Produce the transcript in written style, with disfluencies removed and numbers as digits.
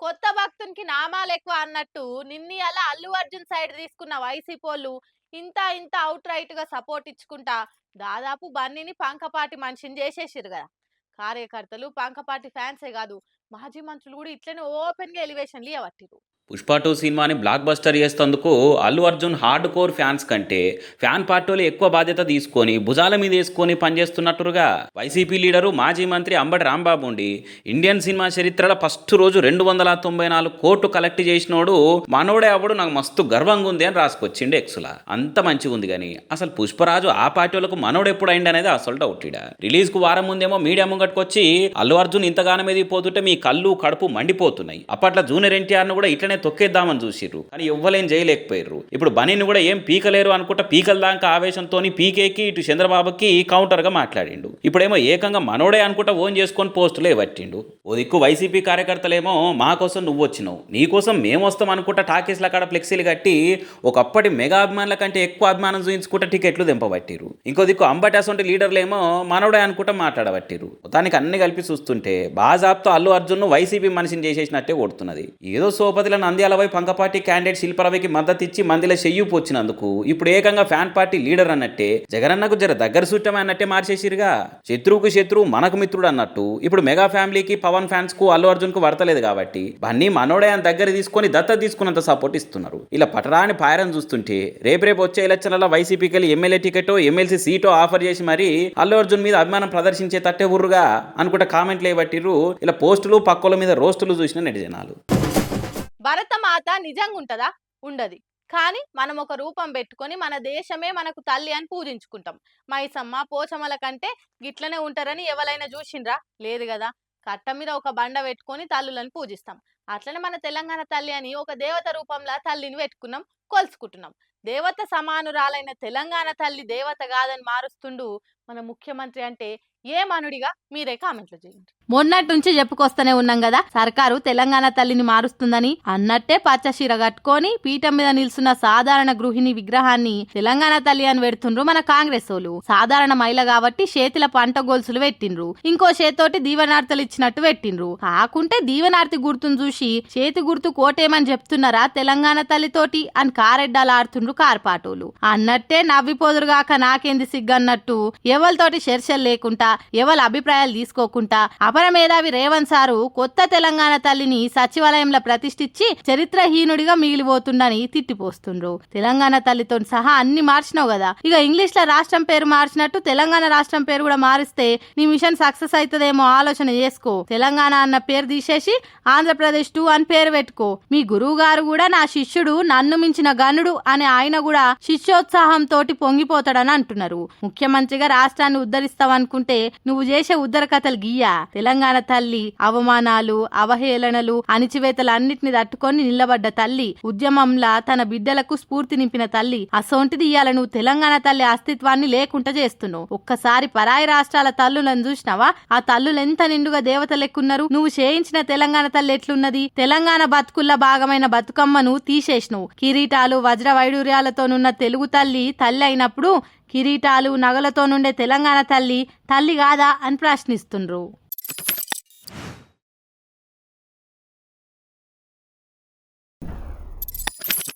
కొత్త భక్తునికి నామాలు ఎక్కువ అన్నట్టు నిన్నీయాల అల్లు అర్జున్ సైడ్ తీసుకున్న వైసీపోళ్ళు ఇంత ఇంత అవుట్ రైట్ గా సపోర్ట్ ఇచ్చుకుంటా దాదాపు బన్నీని పంకపాటి మనిషిని చేసేసిరు కదా. కార్యకర్తలు పంకపాటి ఫ్యాన్సే కాదు, మాజీ మంత్రులు కూడా ఇట్లనే ఓపెన్ గా ఎలివేషన్లు ఇవ్వట్టిరు. పుష్ప 2 సినిమాని బ్లాక్ బస్టర్ చేసేందుకు Allu Arjun hard core fans కంటే ఫ్యాన్ పార్టీలు ఎక్కువ బాధ్యత తీసుకొని భుజాల మీద వేసుకొని పనిచేస్తున్నట్టుగా వైసీపీ లీడరు మాజీ మంత్రి అంబటి రాంబాబు ఉండి ఇండియన్ సినిమా చరిత్రలో ఫస్ట్ రోజు 294 కోట్లు కలెక్ట్ చేసినోడు మనోడే అప్పుడు నాకు మస్తు గర్వంగా ఉంది అని రాసుకొచ్చిండు ఎక్సులా. అంత మంచిగా ఉంది కానీ అసలు పుష్పరాజు ఆ పార్టీలకు మనోడు ఎప్పుడు అయింది అనేది అసలు డౌట్. రిలీజ్ కు వారం ముందేమో మీడియా ముంగట్టుకొచ్చి అల్లు అర్జున్ ఇంతగానం ఎదిగిపోతుంటే మీ కళ్ళు కడుపు మండిపోతున్నాయి, అప్పట్లో జూనియర్ ఎన్టీఆర్ను కూడా ఇట్లనే తొక్కేద్దామని చూసిర్రు కానీ ఎవ్వలేం చేయలేకపోయారు. ఇప్పుడు బనీని కూడా ఏం పీకలేరు అనుకుంటా పీకల దాకా ఆవేశంతో పీకేకి ఇటు చంద్రబాబుకి కౌంటర్ గా మాట్లాడిండు. ఇప్పుడేమో ఏకంగా మనోడే అనుకుంటా ఓన్ చేసుకొని పోస్టులే పట్టిండు. ఓ దిక్కు వైసీపీ కార్యకర్తలేమో మా కోసం నువ్వు వచ్చినావు, నీ కోసం మేము వస్తాం అనుకుంటా టాకీస్ల కాడ ఫ్లెక్సీలు కట్టి ఒకప్పటి మెగా అభిమానుల కంటే ఎక్కువ అభిమానం చూయించుకుంటా టికెట్లు దింపబట్టిరు. ఇంకో దిక్కు అంబటి అసొంటి లీడర్లేమో మనోడే అనుకుంటా మాట్లాడబట్టిరు. మొత్తానికి అన్ని కలిపి చూస్తుంటే బాజాబ్తో అల్లు అర్జున్ వైసీపీ మనిషిని చేసేసినట్టే కొడుతున్నది. ఏదో సోపతిలో నంద్యాలపై పంకపాటి క్యాండిడేట్ శిల్పరవికి మద్దతు ఇచ్చి మందిలో చెయ్యి పోచ్చినందుకు ఇప్పుడు ఏకంగా ఫ్యాన్ పార్టీ లీడర్ అన్నట్టే జగనన్నకు జర దగ్గర సుట్టమే అన్నట్టే మార్చేసిరుగా. శత్రువుకు శత్రువు మనకు మిత్రుడు అన్నట్టు ఇప్పుడు మెగా ఫ్యామిలీకి పవన్ ఫ్యాన్స్ కు అల్లు అర్జున్ కు వర్తలేదు కాబట్టి బన్నీ మనోడే అని దగ్గర తీసుకొని దత్తత తీసుకున్నంత సపోర్ట్ ఇస్తున్నారు. ఇలా పటరాని పాయరం చూస్తుంటే రేపు వచ్చే ఎలక్షన్లలో వైసీపీకి వెళ్ళి ఎమ్మెల్యే టికెటో ఎమ్మెల్సీ సీటో ఆఫర్ చేసి మరి అల్లు అర్జున్ మీద అభిమానం ప్రదర్శించే తట్టే ఉర్రుగా అనుకుంటే కామెంట్లు వేయబట్టిర్రు. ఇలా పోస్టులు పక్కల మీద రోస్టులు చూసిన నెటిజనాలు. భరతమాత నిజంగా ఉంటదా? ఉండది. కానీ మనం ఒక రూపం పెట్టుకొని మన దేశమే మనకు తల్లి అని పూజించుకుంటాం. మైసమ్మ పోచమ్మల కంటే గిట్లనే ఉంటారని ఎవరైనా చూసిండ్రా? లేదు కదా. కట్ట మీద ఒక బండ పెట్టుకొని తల్లులను పూజిస్తాం. అట్లనే మన తెలంగాణ తల్లి అని ఒక దేవత రూపంలో తల్లిని పెట్టుకున్నాం, కొలుసుకుంటున్నాం. దేవత సమానురాలైన తెలంగాణ తల్లి దేవత కాదని మారుస్తుండు మన ముఖ్యమంత్రి అంటే ఏమనుడిగా మీరే కామెంట్లు చేయండి. మొన్నటి నుంచి చెప్పుకొస్తూనే ఉన్నాం కదా, సర్కారు తెలంగాణ తల్లిని మారుస్తుందని. అన్నట్టే పచ్చశీర కట్టుకొని పీఠం మీద నిల్చున్న సాధారణ గృహిణి విగ్రహాన్ని తెలంగాణ తల్లి అని పెడుతుండ్రు మన కాంగ్రెస్ వాళ్ళు. సాధారణ మహిళ కాబట్టి చేతిల పంట గొలుసులు పెట్టిండ్రు, ఇంకో చేతోటి దీవెనార్తలు ఇచ్చినట్టు పెట్టిండ్రు. కాకుంటే దీవెనార్తి గుర్తును చూసి చేతి గుర్తు కోటేమని చెప్తున్నారా తెలంగాణ తల్లితోటి అని కారెడ్డాలు ఆడుతుండ్రు కార్పాటోలు. అన్నట్టే నవ్విపోదురుగాక నాకేంది సిగ్గన్నట్టు ఎవరితోటి చర్చలు లేకుండా ఎవరి అభిప్రాయాలు తీసుకోకుండా అపరమేధావి రేవంత్ సారు కొత్త తెలంగాణ తల్లిని సచివాలయంలో ప్రతిష్ఠించి చరిత్రహీనుడిగా మిగిలిపోతుండని తిట్టిపోతుండ్రు. తెలంగాణ తల్లితో సహా అన్ని మార్చినావు కదా, ఇక ఇంగ్లీష్ లో రాష్ట్రం పేరు మార్చినట్టు తెలంగాణ రాష్ట్రం పేరు కూడా మారిస్తే నీ మిషన్ సక్సెస్ అవుతుందేమో ఆలోచన చేసుకో. తెలంగాణ అన్న పేరు తీసేసి ఆంధ్రప్రదేశ్ 2 అని పేరు పెట్టుకో. మీ గురువు గారు కూడా నా శిష్యుడు నన్ను మించిన గనుడు అనే ఆయన కూడా శిష్యోత్సాహంతో పొంగిపోతాడని అంటున్నారు. ముఖ్యమంత్రిగా రాష్ట్రాన్ని ఉద్ధరిస్తావనుకుంటే నువ్వు చేసే ఉద్ధర కథలు గీయా. తెలంగాణ తల్లి అవమానాలు అవహేళనలు అణిచివేతలు అన్నిటిని తట్టుకొని నిలబడ్డ తల్లి, ఉద్యమంలా తన బిడ్డలకు స్ఫూర్తి నింపిన తల్లి. అసొంటిది ఇయ్యాల నువ్వు తెలంగాణ తల్లి అస్తిత్వాన్ని లేకుండా చేస్తున్నావు. ఒక్కసారి పరాయి రాష్ట్రాల తల్లులను చూసినావా? ఆ తల్లులు ఎంత నిండుగా దేవత లెక్కున్నారు. నువ్వు చేయించిన తెలంగాణ తల్లి ఎట్లున్నది? తెలంగాణ బతుకుల్లో భాగమైన బతుకమ్మను తీసేసినవు. కిరీటాలు వజ్ర వైడూర్యాలతోనున్న తెలుగు తల్లి తల్లి అయినప్పుడు కిరీటాలు నగలతో నుండే తెలంగాణ తల్లి తల్లి కాదా అని ప్రశ్నిస్తుండ్రు.